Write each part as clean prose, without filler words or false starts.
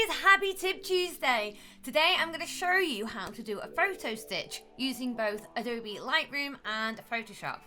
guys, happy Tip Tuesday. Today I'm going to show you how to do a photo stitch using both Adobe Lightroom and Photoshop.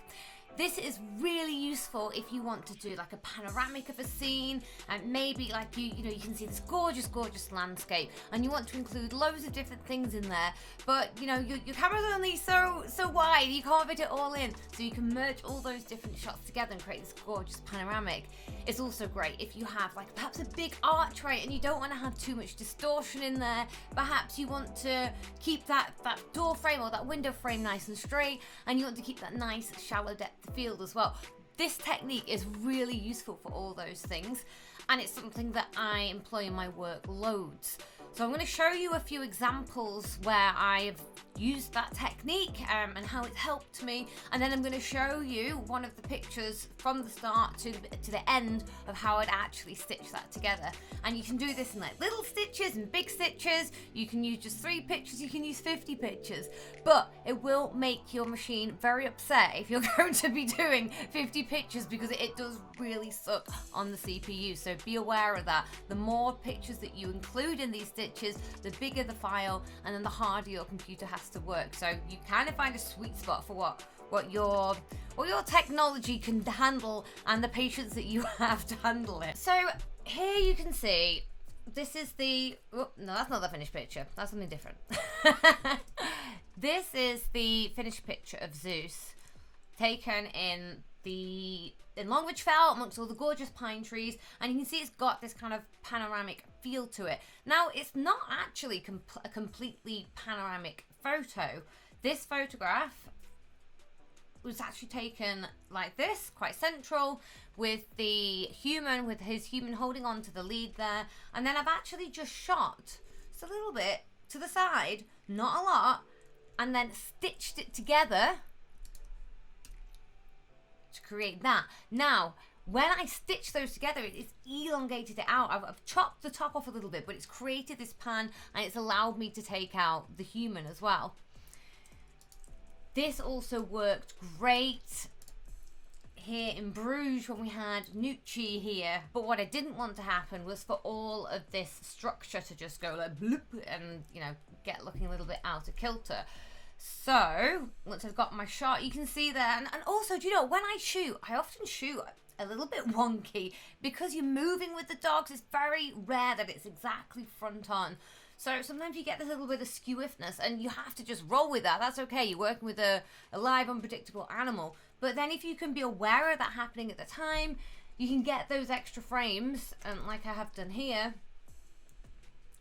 This is really useful if you want to do like a panoramic of a scene, and maybe like you can see this gorgeous landscape and you want to include loads of different things in there, but your camera's only so wide, you can't fit it all in, so you can merge all those different shots together and create this gorgeous panoramic. It's also great if you have like perhaps a big archway and you don't want to have too much distortion in there. Perhaps you want to keep that door frame or that window frame nice and straight, and you want to keep that nice shallow depth of field as well. This technique is really useful for all those things, and it's something that I employ in my work loads. So I'm going to show you a few examples where I've used that technique and how it's helped me, and then I'm going to show you one of the pictures from the start to the end of how I'd actually stitch that together. And you can do this in like little stitches and big stitches. You can use just 3 pictures, you can use 50 pictures, but it will make your machine very upset if you're going to be doing 50 pictures, because it does really suck on the CPU. So be aware of that. The more pictures that you include in these stitches, the bigger the file, and then the harder your computer has to work. So you kind of find a sweet spot for what your technology can handle and the patience that you have to handle it. So here you can see, this is the, no, that's not the finished picture, that's something different. This is the finished picture of Zeus, taken in Longridge Fell amongst all the gorgeous pine trees, and you can see it's got this kind of panoramic feel to it. Now, it's not actually a completely panoramic photo. This photograph was actually taken like this, quite central, with his human holding on to the lead there, and then I've actually just shot just a little bit to the side, not a lot, and then stitched it together to create that. Now, when I stitch those together, it's elongated it out. I've chopped the top off a little bit, but it's created this pan, and it's allowed me to take out the human as well. This also worked great here in Bruges when we had Nucci here, but what I didn't want to happen was for all of this structure to just go like bloop and get looking a little bit out of kilter. So once I've got my shot, you can see there, and also, do you know, when I shoot, I often shoot a little bit wonky because you're moving with the dogs. It's very rare that it's exactly front on. So sometimes you get this little bit of skewiffness, and you have to just roll with that. That's okay. You're working with a live, unpredictable animal. But then if you can be aware of that happening at the time, you can get those extra frames, like I have done here.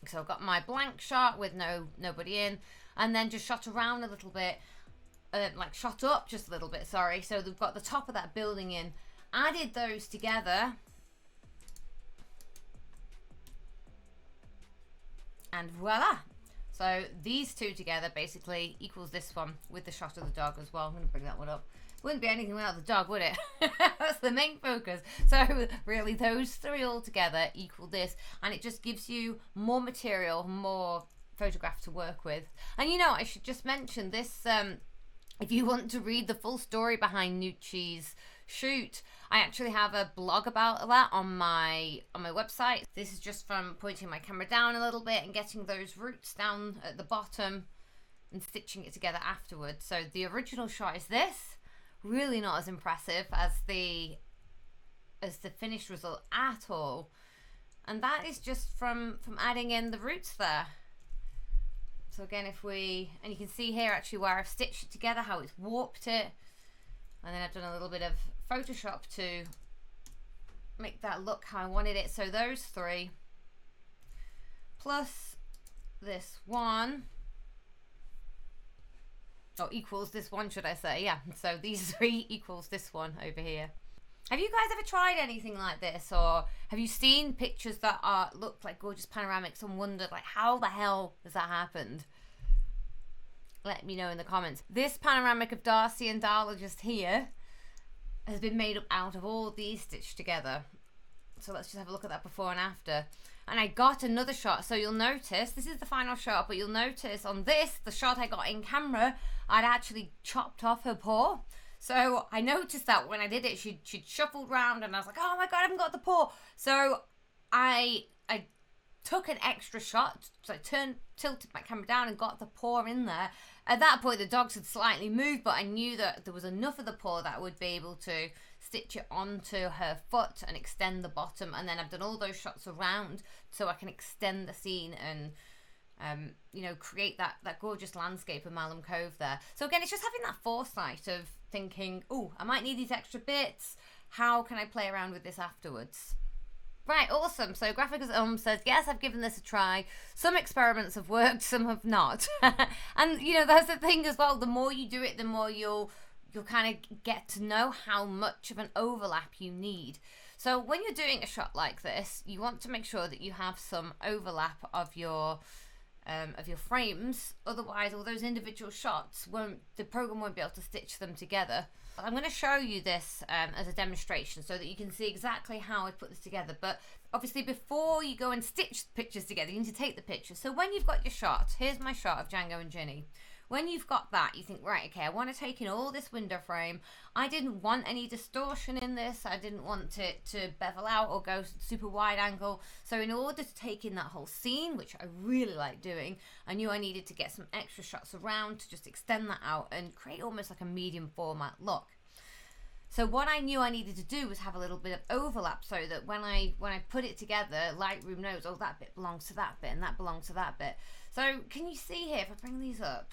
So I've got my blank shot with nobody in, and then just shot around a little bit, like shot up just a little bit, sorry. So they've got the top of that building in. Added those together, and voila. So these two together basically equals this one with the shot of the dog as well. I'm going to bring that one up. Wouldn't be anything without the dog, would it? That's the main focus. So really those 3 all together equal this, and it just gives you more material, more photograph to work with. And I should just mention this, if you want to read the full story behind Nucci's shoot, I actually have a blog about that on my website. This is just from pointing my camera down a little bit and getting those roots down at the bottom and stitching it together afterwards. So the original shot is this, really not as impressive as the finished result at all, and that is just from adding in the roots there. So again, and you can see here actually where I've stitched it together, how it's warped it, and then I've done a little bit of Photoshop to make that look how I wanted it. So those 3 plus this one, or equals this one, should I say? Yeah, so these 3 equals this one over here. Have you guys ever tried anything like this, or have you seen pictures that look like gorgeous panoramics and wondered like how the hell has that happened? Let me know in the comments. This panoramic of Darcy and Darla just here has been made up out of all these stitched together. So let's just have a look at that before and after. And I got another shot, so you'll notice this is the final shot, but you'll notice on this, the shot I got in camera, I'd actually chopped off her paw. So I noticed that when I did it, she'd shuffled round, and I was like, oh my god, I haven't got the paw. So I took an extra shot, so I tilted my camera down and got the paw in there. At that point, the dogs had slightly moved, but I knew that there was enough of the paw that I would be able to stitch it onto her foot and extend the bottom. And then I've done all those shots around so I can extend the scene and you know, create that gorgeous landscape of Malham Cove there. So again, it's just having that foresight of thinking, oh, I might need these extra bits. How can I play around with this afterwards? Right, awesome. So Graphic says, yes, I've given this a try. Some experiments have worked, some have not. And, you know, that's the thing as well. The more you do it, the more you'll kind of get to know how much of an overlap you need. So when you're doing a shot like this, you want to make sure that you have some overlap of your frames. Otherwise, all those individual shots the program won't be able to stitch them together. I'm going to show you this as a demonstration so that you can see exactly how I put this together. But obviously, before you go and stitch pictures together, you need to take the pictures. So when you've got your shot, here's my shot of Django and Ginny. When you've got that, you think, right, okay, I want to take in all this window frame. I didn't want any distortion in this. I didn't want it to bevel out or go super wide angle. So in order to take in that whole scene, which I really like doing, I knew I needed to get some extra shots around to just extend that out and create almost like a medium format look. So what I knew I needed to do was have a little bit of overlap so that when I put it together, Lightroom knows, oh, that bit belongs to that bit and that belongs to that bit. So can you see here, if I bring these up,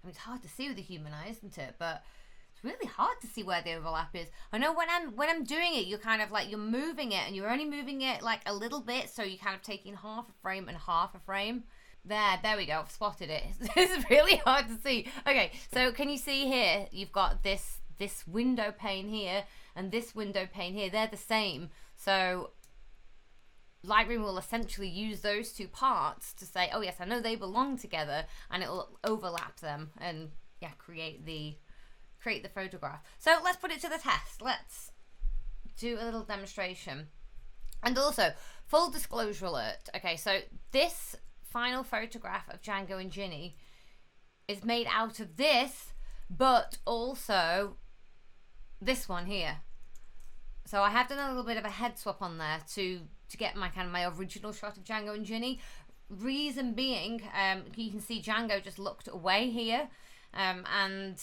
I mean, it's hard to see with the human eye, isn't it? But it's really hard to see where the overlap is. I know when I'm doing it, you're kind of like, you're moving it and you're only moving it like a little bit. So you're kind of taking half a frame and half a frame. There we go. I've spotted it. It's really hard to see. Okay, so can you see here? You've got this window pane here and this window pane here. They're the same. So Lightroom will essentially use those two parts to say, oh yes, I know they belong together, and it will overlap them and yeah, create the photograph. So let's put it to the test. Let's do a little demonstration. And also, full disclosure alert. Okay, so this final photograph of Django and Ginny is made out of this, but also this one here. So I have done a little bit of a head swap on there to get my original shot of Django and Ginny. Reason being, you can see Django just looked away here, and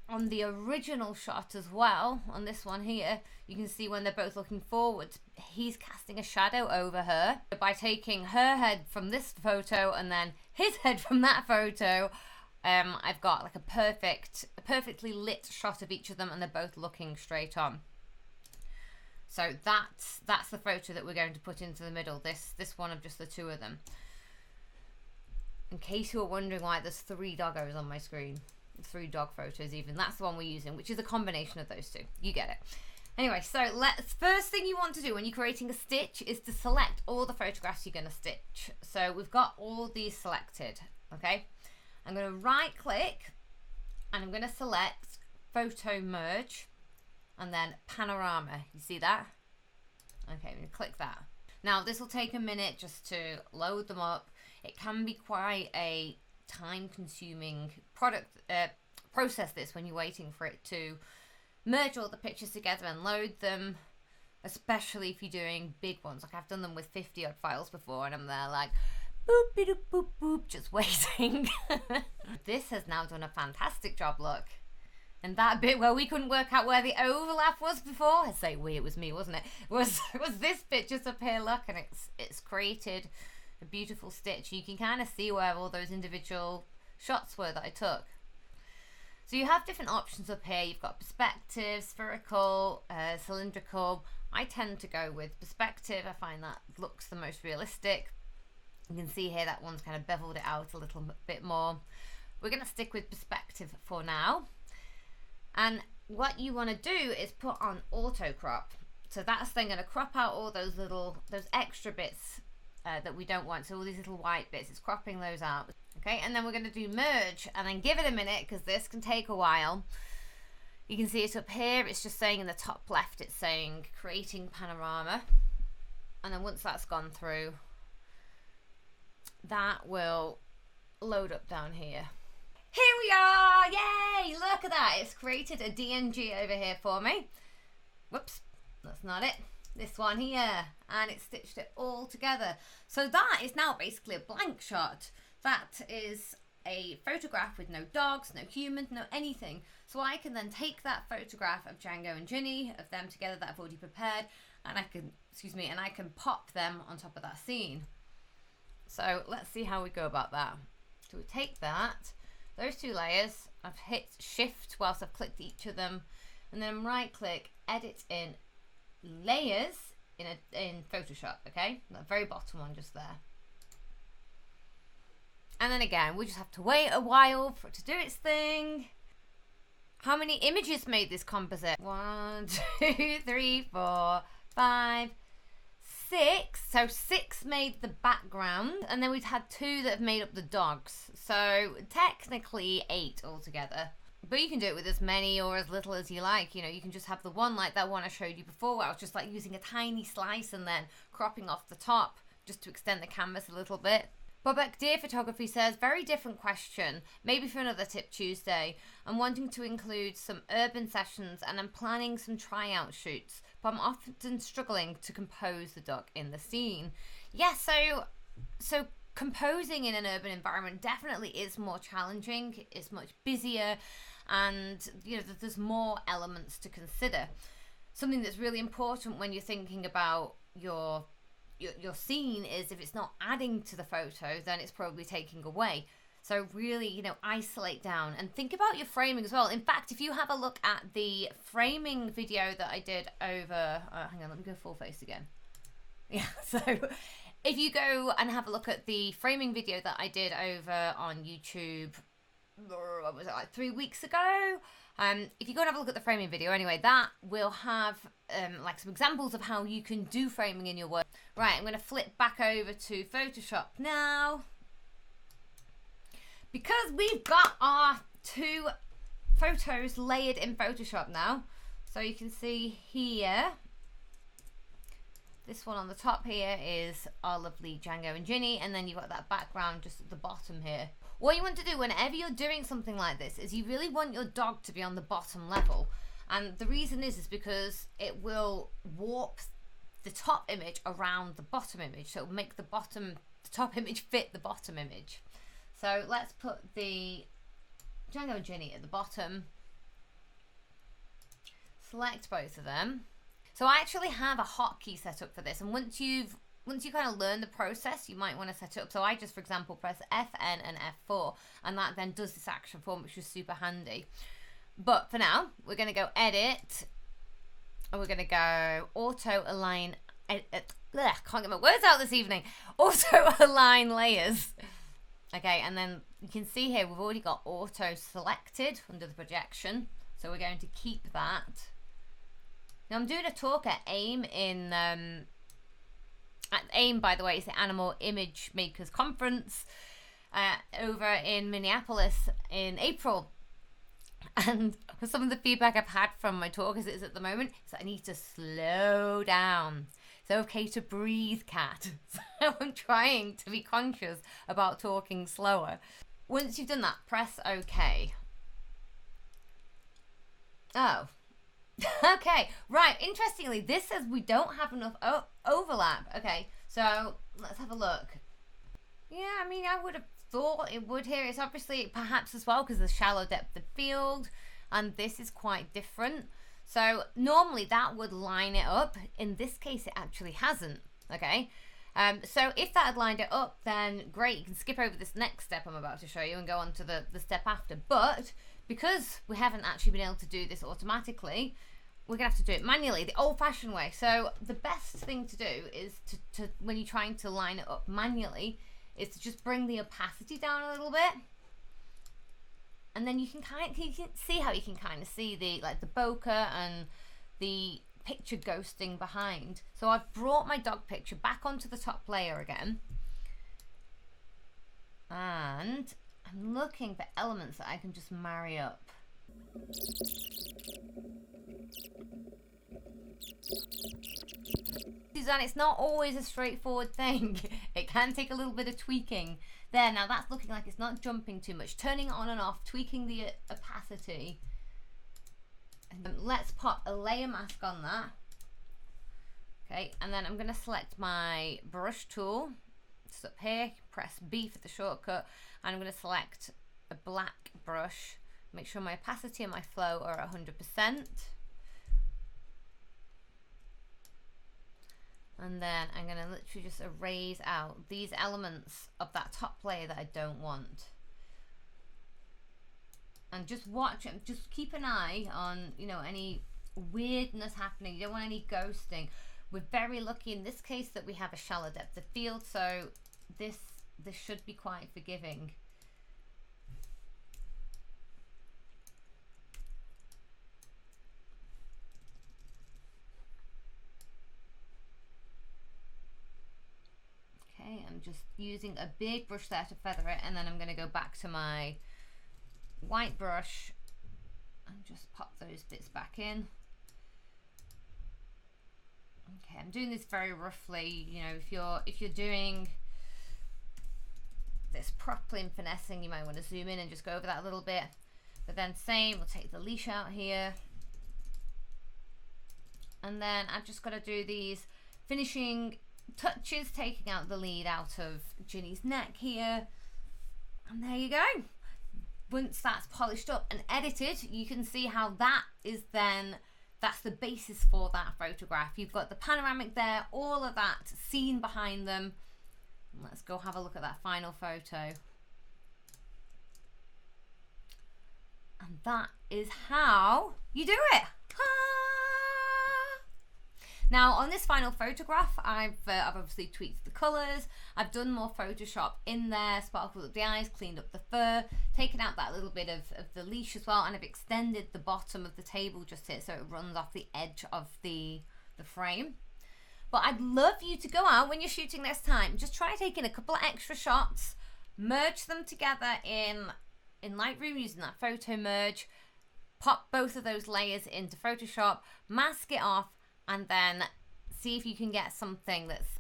on the original shot as well, on this one here, you can see when they're both looking forward, he's casting a shadow over her. By taking her head from this photo and then his head from that photo, I've got like a perfectly lit shot of each of them, and they're both looking straight on. So that's the photo that we're going to put into the middle, this one of just the two of them. In case you were wondering why there's 3 doggos on my screen, 3 dog photos even, that's the one we're using, which is a combination of those two. You get it. Anyway, so first thing you want to do when you're creating a stitch is to select all the photographs you're going to stitch. So we've got all these selected, okay? I'm going to right click and I'm going to select Photo Merge and then Panorama. You see that? Okay, I'm going to click that. Now this will take a minute just to load them up. It can be quite a time-consuming process this when you're waiting for it to merge all the pictures together and load them, especially if you're doing big ones. Like I've done them with 50 odd files before and I'm there like boop boop boop boop just waiting. This has now done a fantastic job, look. And that bit where we couldn't work out where the overlap was before, I say we, it was me, wasn't it? Was this bit just up here, look, and it's created a beautiful stitch. You can kind of see where all those individual shots were that I took. So you have different options up here. You've got perspective, spherical, cylindrical. I tend to go with perspective. I find that looks the most realistic. You can see here that one's kind of beveled it out a little bit more. We're going to stick with perspective for now. And what you want to do is put on auto crop. So that's then going to crop out all those extra bits that we don't want. So all these little white bits, it's cropping those out. Okay, and then we're going to do merge and then give it a minute because this can take a while. You can see it up here. It's just saying in the top left, it's saying creating panorama. And then once that's gone through, that will load up down here. Here we are! Yay! Look at that. It's created a DNG over here for me. Whoops, that's not it. this one here, and it stitched it all together. So that is now basically a blank shot. That is a photograph with no dogs, no humans, no anything. So I can then take that photograph of Django and Ginny, of them together that I've already prepared, and I can, and I can pop them on top of that scene. So let's see how we go about that. So we take that, those two layers, I've hit shift whilst I've clicked each of them, and then right click, edit in layers in Photoshop, okay? That very bottom one just there. And then again, we just have to wait a while for it to do its thing. How many images made this composite? 1, 2, 3, 4, 5, 6. So 6 made the background, and then we've had 2 that have made up the dogs. So technically 8 altogether. But you can do it with as many or as little as you like. You know, you can just have the one like that one I showed you before, where I was just like using a tiny slice and then cropping off the top just to extend the canvas a little bit. Bobek Deer Photography says, very different question, maybe for another Tip Tuesday. I'm wanting to include some urban sessions and I'm planning some tryout shoots, but I'm often struggling to compose the duck in the scene. Yeah, so composing in an urban environment definitely is more challenging, it's much busier, and you know, there's more elements to consider. Something that's really important when you're thinking about your scene is if it's not adding to the photo, then it's probably taking away. So really, you know, isolate down and think about your framing as well. In fact, if you have a look at the framing video that I did over, hang on, let me go full face again. Yeah, so if you go and have a look at the framing video that I did over on YouTube, what was it, like 3 weeks ago? If you go and have a look at the framing video, anyway, that will have like some examples of how you can do framing in your work. Right, I'm going to flip back over to Photoshop now, because we've got our 2 photos layered in Photoshop now. So you can see here, this one on the top here is our lovely Django and Ginny, and then you've got that background just at the bottom here. What you want to do whenever you're doing something like this is you really want your dog to be on the bottom level. And the reason is because it will warp the top image around the bottom image. So it will make the top image fit the bottom image. So let's put the Django and Ginny at the bottom. Select both of them. So I actually have a hotkey set up for this, and once you kind of learn the process, you might want to set it up. So I just, for example, press Fn and F4, and that then does this action form, which is super handy. But for now, we're going to go edit, and we're going to go auto align. Can't get my words out this evening. Auto align layers. Okay, and then you can see here we've already got auto selected under the projection, so we're going to keep that. Now I'm doing a talk at AIM in AIM, by the way, is the Animal Image Makers Conference over in Minneapolis in April. And some of the feedback I've had from my talkers is at the moment is that I need to slow down. It's okay to breathe, Cat. So I'm trying to be conscious about talking slower. Once you've done that, press OK. Oh. Okay, right. Interestingly, this says we don't have enough overlap. Okay, so let's have a look. Yeah, I mean, I would have thought it would here. It's obviously perhaps as well because of the shallow depth of field, and this is quite different. So normally that would line it up. In this case, it actually hasn't. Okay, so if that had lined it up, then great. You can skip over this next step I'm about to show you and go on to the step after. But because we haven't actually been able to do this automatically, we're gonna have to do it manually, the old-fashioned way. So the best thing to do is to when you're trying to line it up manually, is to just bring the opacity down a little bit, and then you can see how you can kind of see the bokeh and the picture ghosting behind. So I've brought my dog picture back onto the top layer again, and I'm looking for elements that I can just marry up. Suzanne, it's not always a straightforward thing. It can take a little bit of tweaking. There, now that's looking like it's not jumping too much. Turning it on and off, tweaking the opacity. And let's pop a layer mask on that. Okay, and then I'm going to select my brush tool. It's up here, press B for the shortcut, and I'm going to select a black brush. Make sure my opacity and my flow are 100%. And then I'm going to literally just erase out these elements of that top layer that I don't want. And just watch it, just keep an eye on, you know, any weirdness happening. You don't want any ghosting. We're very lucky in this case that we have a shallow depth of field, so this should be quite forgiving. Okay, I'm just using a big brush there to feather it, and then I'm going to go back to my white brush and just pop those bits back in. Okay, I'm doing this very roughly. You know, if you're doing this properly and finessing, you might want to zoom in and just go over that a little bit. But then same, we'll take the leash out here. And then I've just got to do these finishing touches, taking out the lead out of Ginny's neck here. And there you go. Once that's polished up and edited, you can see how that is then, that's the basis for that photograph. You've got the panoramic there, all of that scene behind them. Let's go have a look at that final photo. And that is how you do it. Now on this final photograph, I've obviously tweaked the colours, I've done more Photoshop in there, sparkled up the eyes, cleaned up the fur, taken out that little bit of the leash as well, and I've extended the bottom of the table just here so it runs off the edge of the frame. But I'd love you to go out when you're shooting this time, just try taking a couple of extra shots, merge them together in Lightroom using that photo merge, pop both of those layers into Photoshop, mask it off, and then see if you can get something that's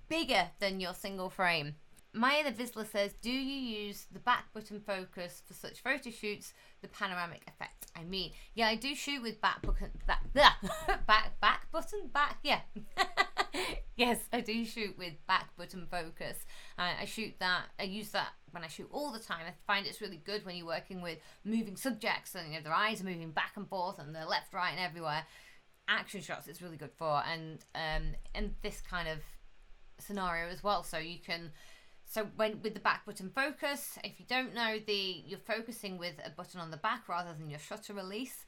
bigger than your single frame. Maya the Vizsla says, do you use the back button focus for such photo shoots? The panoramic effect, I mean. Yeah, I do shoot with back button, yeah. Yes, I do shoot with back button focus. I use that when I shoot all the time. I find it's really good when you're working with moving subjects and, you know, their eyes are moving back and forth and they're left, right and everywhere. Action shots it's really good for, and this kind of scenario as well. So you can, when with the back button focus, if you don't know, you're focusing with a button on the back rather than your shutter release.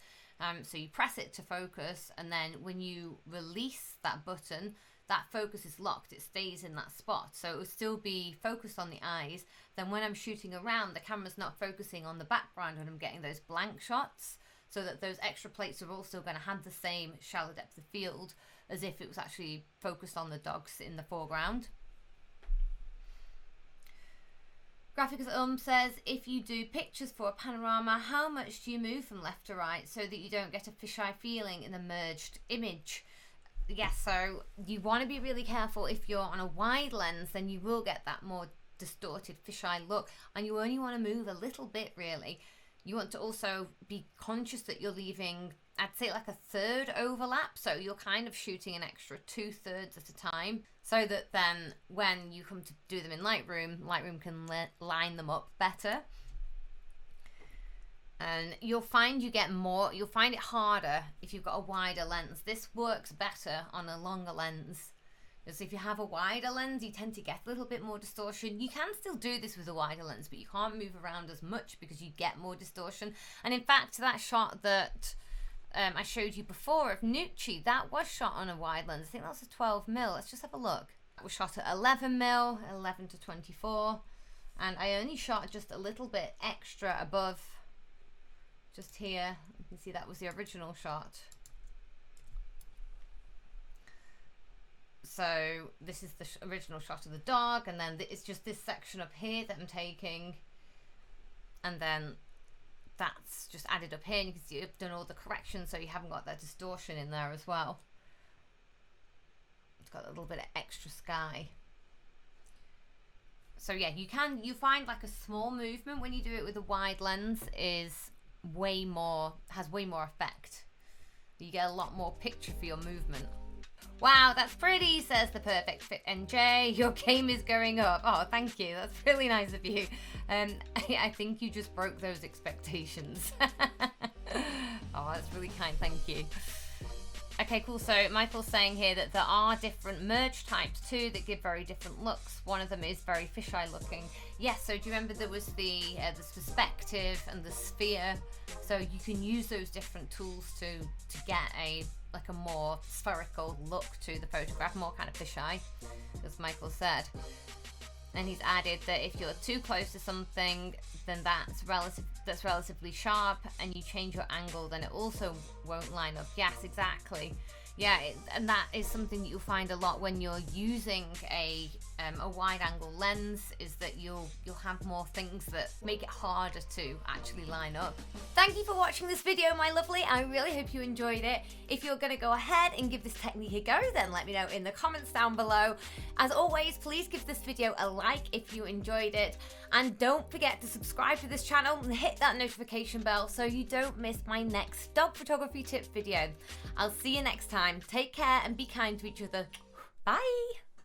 So you press it to focus, and then when you release that button, that focus is locked, it stays in that spot, so it will still be focused on the eyes. Then when I'm shooting around, the camera's not focusing on the background when I'm getting those blank shots, so that those extra plates are also going to have the same shallow depth of field as if it was actually focused on the dogs in the foreground. Graphics says, if you do pictures for a panorama, how much do you move from left to right so that you don't get a fisheye feeling in the merged image? Yes, so you want to be really careful. If you're on a wide lens, then you will get that more distorted fisheye look, and you only want to move a little bit really. You want to also be conscious that you're leaving, I'd say, like a third overlap, so you're kind of shooting an extra 2/3 at a time, so that then when you come to do them in Lightroom can line them up better. And you'll find you'll find it harder if you've got a wider lens. This works better on a longer lens. Because if you have a wider lens, you tend to get a little bit more distortion. You can still do this with a wider lens, but you can't move around as much because you get more distortion. And in fact, that shot that I showed you before of Nucci, that was shot on a wide lens. I think that's a 12mm. Let's just have a look. That was shot at 11mm, 11 to 24. And I only shot just a little bit extra above, just here. You can see that was the original shot. So this is the original shot of the dog, and then it's just this section up here that I'm taking, and then that's just added up here, and you can see I've done all the corrections so you haven't got that distortion in there as well. It's got a little bit of extra sky. So yeah, you find like a small movement when you do it with a wide lens has way more effect. You get a lot more picture for your movement. Wow, that's pretty, says the Perfect Fit NJ. Your game is going up. Oh, thank you. That's really nice of you. I think you just broke those expectations. Oh, that's really kind. Thank you. Okay, cool. So Michael's saying here that there are different merge types too that give very different looks. One of them is very fisheye looking. Yes, so do you remember there was the perspective and the sphere? So you can use those different tools to get a more spherical look to the photograph, more kind of fisheye, as Michael said. And he's added that if you're too close to something, then that's relatively sharp, and you change your angle, then it also won't line up. Yes, exactly. Yeah, and that is something that you'll find a lot when you're using a wide angle lens, is that you'll have more things that make it harder to actually line up. Thank you for watching this video, my lovely. I really hope you enjoyed it. If you're going to go ahead and give this technique a go, then let me know in the comments down below. As always, please give this video a like if you enjoyed it, and don't forget to subscribe to this channel and hit that notification bell so you don't miss my next dog photography tips video. I'll see you next time. Take care and be kind to each other. Bye.